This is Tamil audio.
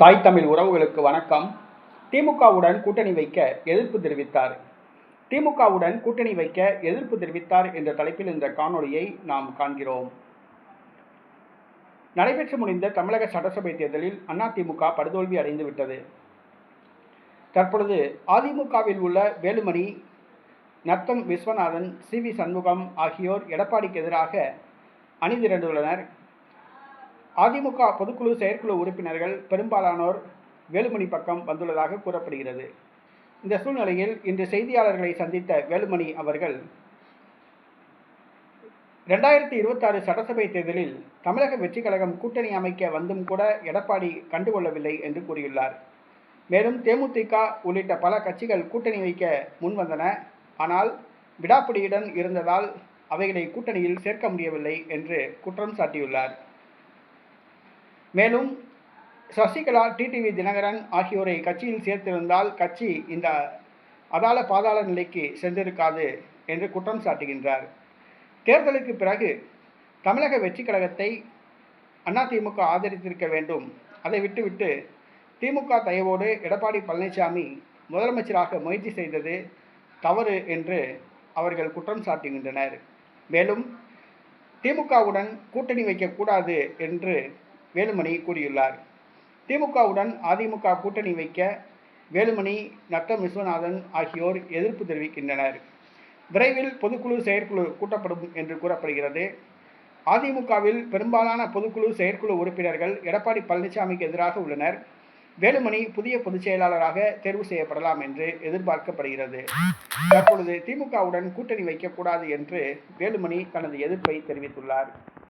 தாய் தமிழ் உறவுகளுக்கு வணக்கம். திமுகவுடன் கூட்டணி வைக்க எதிர்ப்பு தெரிவித்தார். திமுகவுடன் கூட்டணி வைக்க எதிர்ப்பு தெரிவித்தார் என்ற தலைப்பில் இந்த காணொலியை நாம் காண்கிறோம். நடைபெற்று முடிந்த தமிழக சட்டசபை தேர்தலில் அதிமுக படுதோல்வி அடைந்துவிட்டது. தற்பொழுது அதிமுகவில் உள்ள வேலுமணி, நத்தம் விஸ்வநாதன், சி.வி. சண்முகம் ஆகியோர் எடப்பாடிக்கு எதிராக அணிதிரண்டுள்ளனர். அதிமுக பொதுக்குழு செயற்குழு உறுப்பினர்கள் பெரும்பாலானோர் வேலுமணி பக்கம் வந்துள்ளதாக கூறப்படுகிறது. இந்த சூழ்நிலையில் இன்று செய்தியாளர்களை சந்தித்த வேலுமணி அவர்கள் 2026 சட்டசபை தேர்தலில் தமிழக வெற்றி கழகம் கூட்டணி அமைக்க வந்தும் கூட எடப்பாடி கண்டுகொள்ளவில்லை என்று கூறியுள்ளார். மேலும் தேமுதிக உள்ளிட்ட பல கட்சிகள் கூட்டணி வைக்க முன்வந்தன. ஆனால் விடாப்பிடியுடன் இருந்ததால் அவைகளை கூட்டணியில் சேர்க்க முடியவில்லை என்று குற்றம் சாட்டியுள்ளார். மேலும் சசிகலா, டிடிவி தினகரன் ஆகியோரை கட்சியில் சேர்த்திருந்தால் கட்சி இந்த அதாள பாதாள நிலைக்கு சென்றிருக்காது என்று குற்றம் சாட்டுகின்றார். தேர்தலுக்கு பிறகு தமிழக வெற்றி கழகத்தை அதிமுக ஆதரித்திருக்க வேண்டும். அதை விட்டுவிட்டு திமுக தயவோடு எடப்பாடி பழனிசாமி முதலமைச்சராக முயற்சி செய்தது தவறு என்று அவர்கள் குற்றம் சாட்டுகின்றனர். மேலும் திமுகவுடன் கூட்டணி வைக்கக்கூடாது என்று வேலுமணி கூறியுள்ளார். திமுகவுடன் அதிமுக கூட்டணி வைக்க வேலுமணி, நத்தம் விஸ்வநாதன் ஆகியோர் எதிர்ப்பு தெரிவிக்கின்றனர். விரைவில் பொதுக்குழு செயற்குழு கூட்டப்படும் என்று கூறப்படுகிறது. அதிமுகவில் பெரும்பாலான பொதுக்குழு செயற்குழு உறுப்பினர்கள் எடப்பாடி பழனிசாமிக்கு எதிராக உள்ளனர். வேலுமணி புதிய பொதுச் செயலாளராக தேர்வு செய்யப்படலாம் என்று எதிர்பார்க்கப்படுகிறது. தற்பொழுது திமுகவுடன் கூட்டணி வைக்கக்கூடாது என்று வேலுமணி தனது எதிர்ப்பை தெரிவித்துள்ளார்.